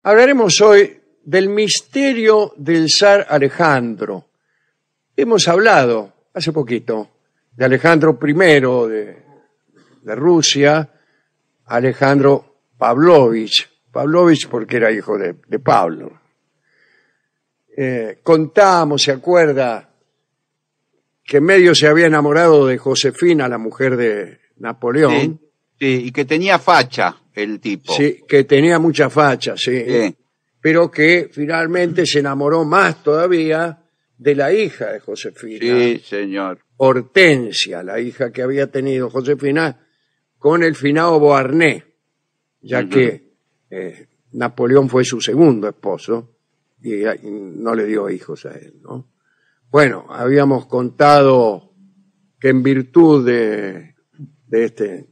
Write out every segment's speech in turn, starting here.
Hablaremos hoy del misterio del zar Alejandro. Hemos hablado hace poquito de Alejandro I de Rusia, Alejandro Pavlovich. Pavlovich porque era hijo de Pablo. Contamos, ¿se acuerda? Que medio se había enamorado de Josefina, la mujer de Napoleón. Sí, y que tenía facha el tipo. Sí, que tenía mucha facha, sí. Pero que finalmente se enamoró más todavía de la hija de Josefina. Sí, señor. Hortensia, la hija que había tenido Josefina con el finado Beauharnais, ya que Napoleón fue su segundo esposo y no le dio hijos a él, ¿no? Bueno, habíamos contado que en virtud de este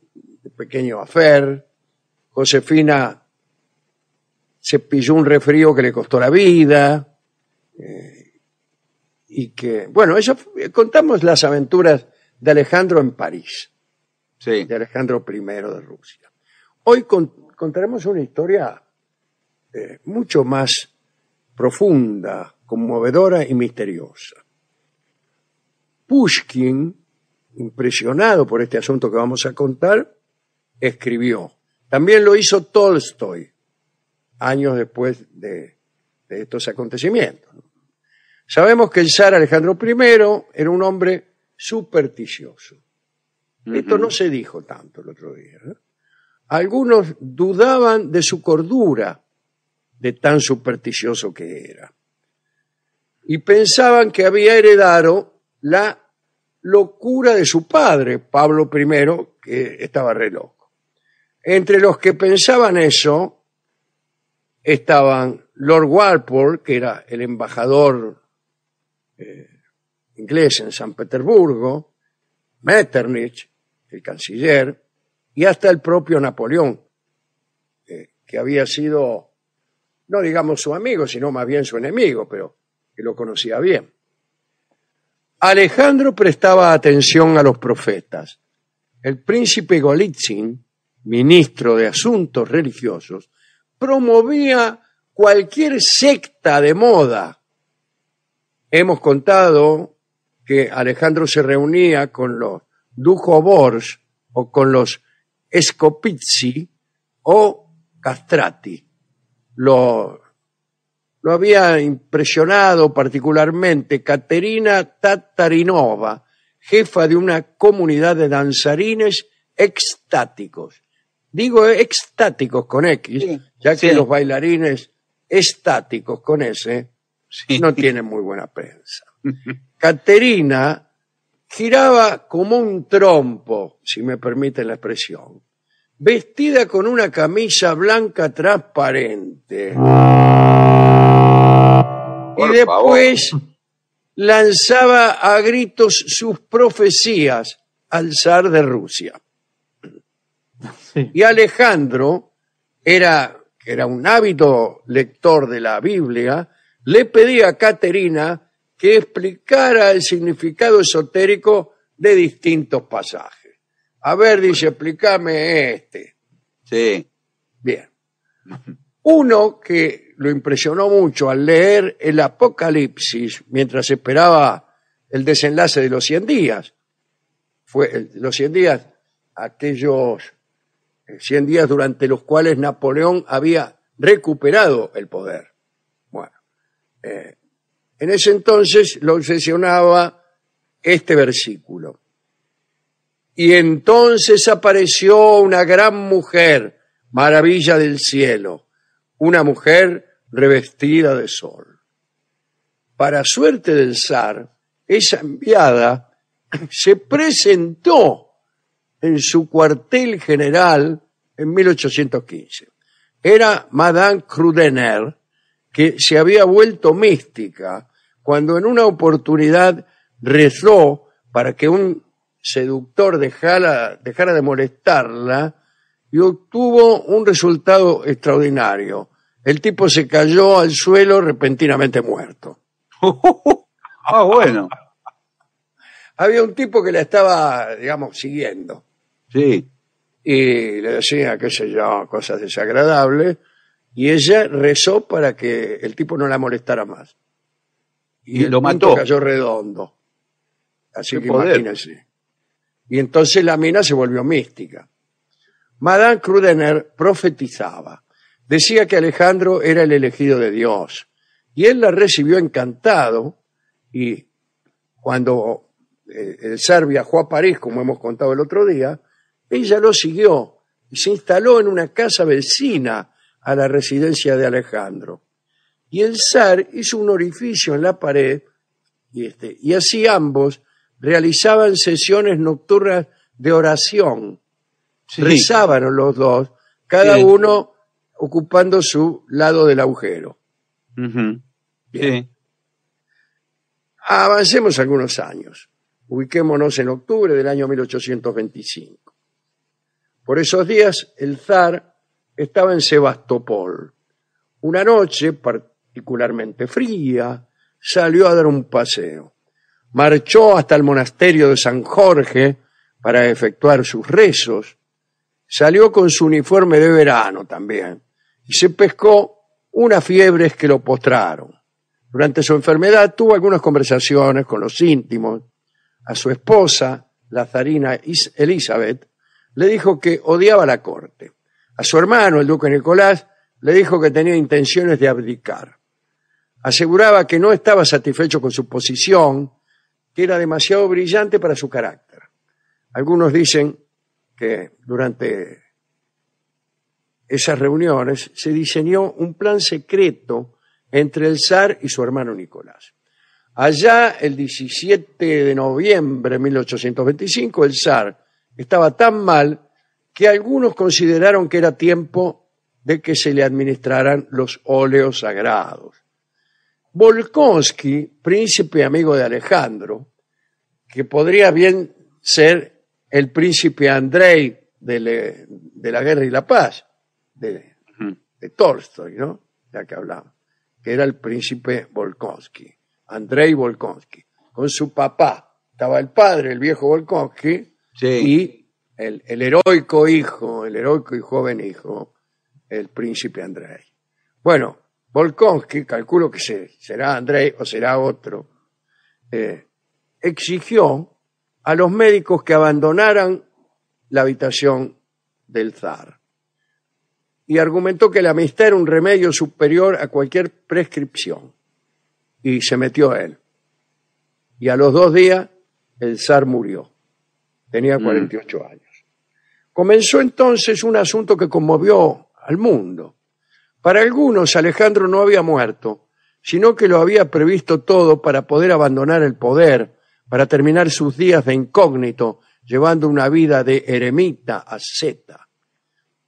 pequeño affair, Josefina se pilló un resfrío que le costó la vida, y que, bueno, contamos las aventuras de Alejandro en París, Sí. de Alejandro I de Rusia. Hoy contaremos una historia mucho más profunda, conmovedora y misteriosa. Pushkin, impresionado por este asunto que vamos a contar, escribió. También lo hizo Tolstoy, años después de estos acontecimientos. Sabemos que el zar Alejandro I era un hombre supersticioso. Esto no se dijo tanto el otro día, ¿eh? Algunos dudaban de su cordura, de tan supersticioso que era. Y pensaban que había heredado la locura de su padre, Pablo I, que estaba re loco. Entre los que pensaban eso estaban Lord Walpole, que era el embajador inglés en San Petersburgo, Metternich, el canciller, y hasta el propio Napoleón, que había sido, no digamos su amigo, sino más bien su enemigo, pero que lo conocía bien. Alejandro prestaba atención a los profetas. El príncipe Golitsyn, ministro de Asuntos Religiosos, promovía cualquier secta de moda. Hemos contado que Alejandro se reunía con los Dujovors o con los Scopizzi o Castrati. Lo había impresionado particularmente Caterina Tatarinova, jefa de una comunidad de danzarines extáticos. Digo extáticos con X, sí, ya que los bailarines estáticos con S no tienen muy buena prensa. Caterina giraba como un trompo, si me permiten la expresión, vestida con una camisa blanca transparente. Y después lanzaba a gritos sus profecías al zar de Rusia. Sí. Y Alejandro, que era un ávido lector de la Biblia, le pedía a Caterina que explicara el significado esotérico de distintos pasajes. A ver, dice, explícame este. Sí. Bien. Uno que lo impresionó mucho al leer el Apocalipsis mientras esperaba el desenlace de los 100 días. Los 100 días, aquellos 100 días durante los cuales Napoleón había recuperado el poder. Bueno, en ese entonces lo obsesionaba este versículo. Y entonces apareció una gran mujer, maravilla del cielo, una mujer revestida de sol. Para suerte del zar, esa enviada se presentó en su cuartel general en 1815. Era Madame Krudener, que se había vuelto mística cuando en una oportunidad rezó para que un seductor dejara de molestarla y obtuvo un resultado extraordinario. El tipo se cayó al suelo repentinamente muerto. Ah, bueno. Había un tipo que la estaba, digamos, siguiendo. Sí. Y le decía, qué sé yo, cosas desagradables. y ella rezó para que el tipo no la molestara más. Y el lo punto mató. cayó redondo. Así Qué que poder. imagínense. Y entonces la mina se volvió mística. Madame Krudener profetizaba. Decía que Alejandro era el elegido de Dios. Y él la recibió encantado. Y cuando el zar viajó a París, como hemos contado el otro día, ella lo siguió y se instaló en una casa vecina a la residencia de Alejandro. Y el zar hizo un orificio en la pared y así ambos realizaban sesiones nocturnas de oración. Sí. Rezaban los dos, cada Sí. uno ocupando su lado del agujero. Ujú. Bien. Sí. Avancemos algunos años. Ubiquémonos en octubre del año 1825. Por esos días, el zar estaba en Sebastopol. Una noche particularmente fría, salió a dar un paseo. Marchó hasta el monasterio de San Jorge para efectuar sus rezos. Salió con su uniforme de verano también y se pescó unas fiebres que lo postraron. Durante su enfermedad tuvo algunas conversaciones con los íntimos. A su esposa, la zarina Elizabeth, le dijo que odiaba la corte. A su hermano, el duque Nicolás, le dijo que tenía intenciones de abdicar. Aseguraba que no estaba satisfecho con su posición, que era demasiado brillante para su carácter. Algunos dicen que durante esas reuniones se diseñó un plan secreto entre el zar y su hermano Nicolás. Allá, el 17 de noviembre de 1825, el zar estaba tan mal que algunos consideraron que era tiempo de que se le administraran los óleos sagrados. Volkonsky, príncipe amigo de Alejandro, que podría bien ser el príncipe Andrei de la Guerra y la Paz, de Tolstoy, ¿no? Ya que hablamos, que era el príncipe Volkonsky, Andrei Volkonsky, con su papá. Estaba el padre, el viejo Volkonsky, Sí. y el heroico hijo, el heroico y joven hijo, el príncipe Andrei. Bueno, Volkonsky, calculo que será Andrei o será otro, exigió a los médicos que abandonaran la habitación del zar y argumentó que la amistad era un remedio superior a cualquier prescripción. Y se metió él. Y a los 2 días el zar murió. Tenía 48 años. Comenzó entonces un asunto que conmovió al mundo. Para algunos Alejandro no había muerto, sino que lo había previsto todo para poder abandonar el poder, para terminar sus días de incógnito, llevando una vida de eremita asceta.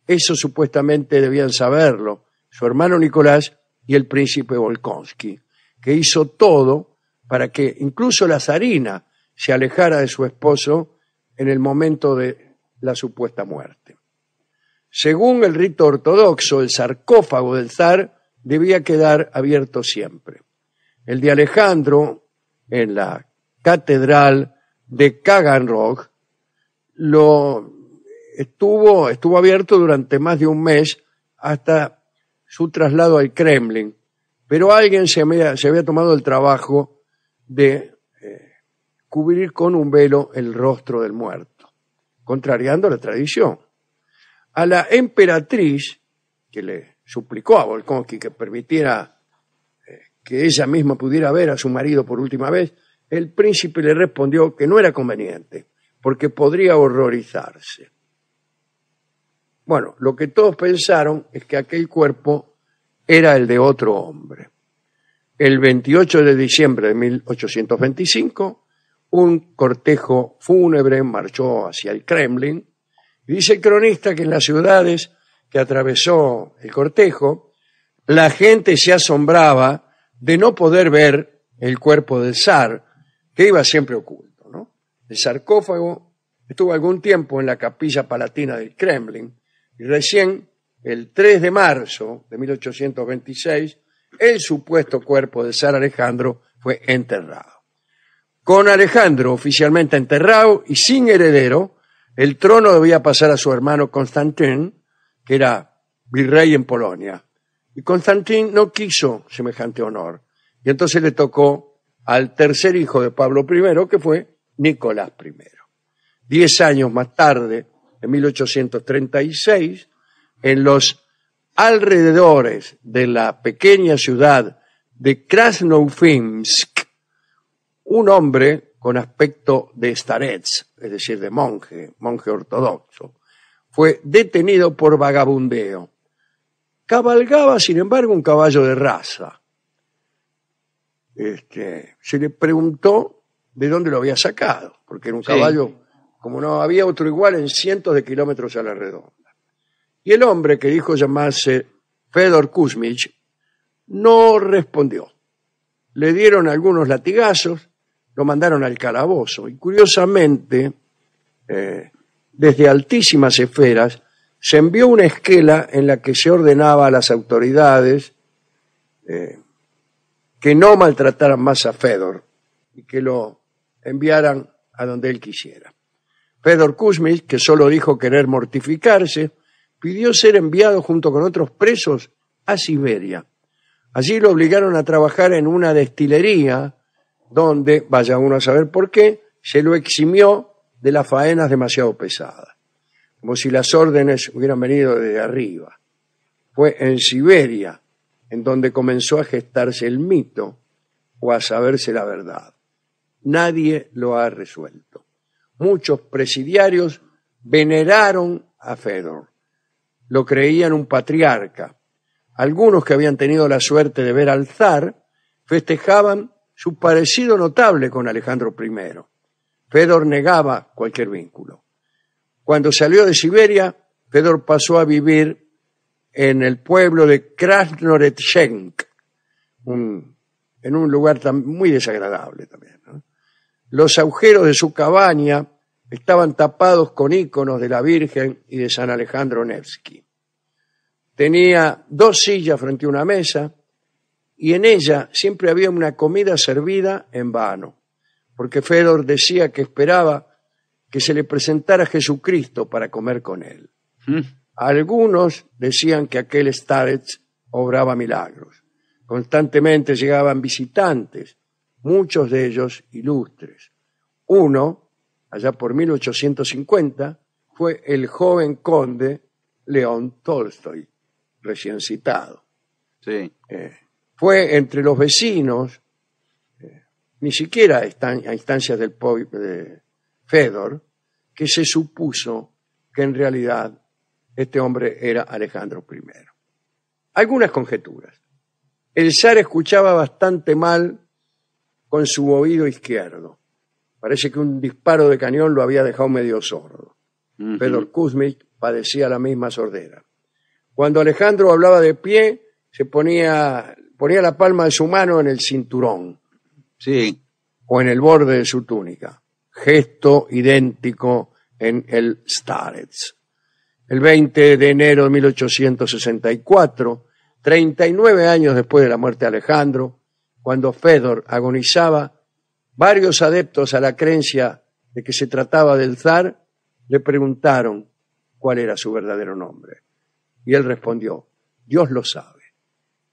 Eso supuestamente debían saberlo su hermano Nicolás y el príncipe Volkonsky, que hizo todo para que incluso la zarina se alejara de su esposo en el momento de la supuesta muerte. Según el rito ortodoxo, el sarcófago del zar debía quedar abierto siempre. El de Alejandro, en la catedral de Taganrog, estuvo abierto durante más de un mes hasta su traslado al Kremlin, pero alguien se había tomado el trabajo de cubrir con un velo el rostro del muerto, contrariando la tradición. A la emperatriz, que le suplicó a Volkonsky que permitiera que ella misma pudiera ver a su marido por última vez, el príncipe le respondió que no era conveniente, porque podría horrorizarse. Bueno, lo que todos pensaron es que aquel cuerpo era el de otro hombre. El 28 de diciembre de 1825, un cortejo fúnebre marchó hacia el Kremlin. Y dice el cronista que en las ciudades que atravesó el cortejo, la gente se asombraba de no poder ver el cuerpo del zar, que iba siempre oculto, ¿no? El sarcófago estuvo algún tiempo en la capilla palatina del Kremlin y recién, el 3 de marzo de 1826, el supuesto cuerpo del zar Alejandro fue enterrado. Con Alejandro oficialmente enterrado y sin heredero, el trono debía pasar a su hermano Constantin, que era virrey en Polonia, Y Constantín no quiso semejante honor. Y entonces le tocó al tercer hijo de Pablo I, que fue Nicolás I. 10 años más tarde, en 1836, en los alrededores de la pequeña ciudad de Krasnoufimsk, un hombre con aspecto de starets, es decir, de monje ortodoxo, fue detenido por vagabundeo. Cabalgaba, sin embargo, un caballo de raza. Se le preguntó de dónde lo había sacado, porque era un caballo, como no había otro igual, en cientos de kilómetros a la redonda. Y el hombre, que dijo llamarse Fedor Kuzmich, no respondió. Le dieron algunos latigazos, lo mandaron al calabozo. Y curiosamente, desde altísimas esferas, se envió una esquela en la que se ordenaba a las autoridades que no maltrataran más a Fedor y que lo enviaran a donde él quisiera. Fedor Kuzmich, que solo dijo querer mortificarse, pidió ser enviado junto con otros presos a Siberia. Allí lo obligaron a trabajar en una destilería donde, vaya uno a saber por qué, se lo eximió de las faenas demasiado pesadas, como si las órdenes hubieran venido desde arriba. Fue en Siberia en donde comenzó a gestarse el mito o a saberse la verdad. Nadie lo ha resuelto. Muchos presidiarios veneraron a Fedor. Lo creían un patriarca. Algunos que habían tenido la suerte de ver al zar festejaban su parecido notable con Alejandro I. Fedor negaba cualquier vínculo. Cuando salió de Siberia, Fedor pasó a vivir en el pueblo de Krasnoretchensk, en un lugar muy desagradable también, ¿no? Los agujeros de su cabaña estaban tapados con íconos de la Virgen y de San Alejandro Nevsky. Tenía 2 sillas frente a una mesa y en ella siempre había una comida servida en vano, porque Fedor decía que esperaba que se le presentara Jesucristo para comer con él. Algunos decían que aquel starets obraba milagros. Constantemente llegaban visitantes, muchos de ellos ilustres. Uno, allá por 1850, fue el joven conde León Tolstoy, recién citado. Sí. Fue entre los vecinos, ni siquiera a instancias de Fedor, que se supuso que en realidad este hombre era Alejandro I. Algunas conjeturas. El zar escuchaba bastante mal con su oído izquierdo. Parece que un disparo de cañón lo había dejado medio sordo. Fedor Kuzmich padecía la misma sordera. Cuando Alejandro hablaba de pie, se ponía la palma de su mano en el cinturón. Sí. O en el borde de su túnica. Gesto idéntico en el starets. El 20 de enero de 1864, 39 años después de la muerte de Alejandro, cuando Fedor agonizaba, varios adeptos a la creencia de que se trataba del zar le preguntaron cuál era su verdadero nombre. Y él respondió, Dios lo sabe.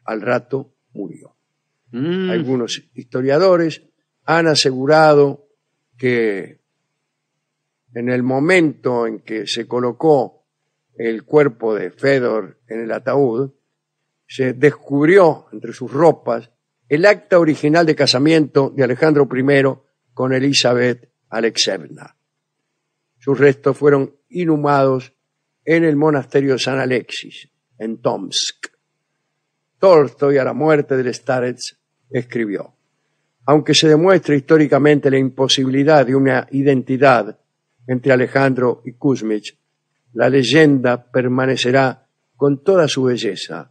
Al rato murió. Algunos historiadores han asegurado que en el momento en que se colocó el cuerpo de Fedor en el ataúd, se descubrió entre sus ropas el acta original de casamiento de Alejandro I con Elizabeth Alexeyevna. Sus restos fueron inhumados en el monasterio de San Alexis, en Tomsk. Tolstoy, a la muerte del starets, escribió: aunque se demuestre históricamente la imposibilidad de una identidad entre Alejandro y Kuzmich, la leyenda permanecerá con toda su belleza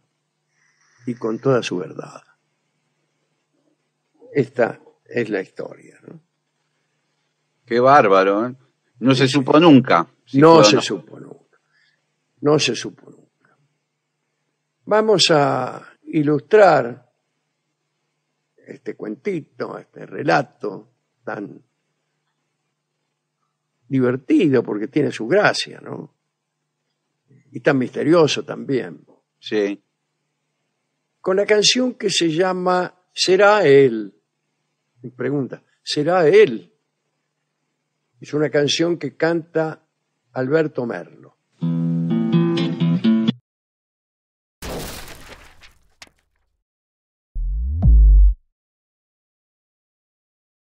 y con toda su verdad. Esta es la historia, ¿no? Qué bárbaro, ¿eh? No se supo nunca. No se supo nunca. No se supo nunca. Vamos a ilustrar este cuentito, este relato tan divertido porque tiene su gracia, ¿no? Y tan misterioso también. Sí. con la canción que se llama ¿Será él? Me pregunta, ¿será él? Es una canción que canta Alberto Merlo.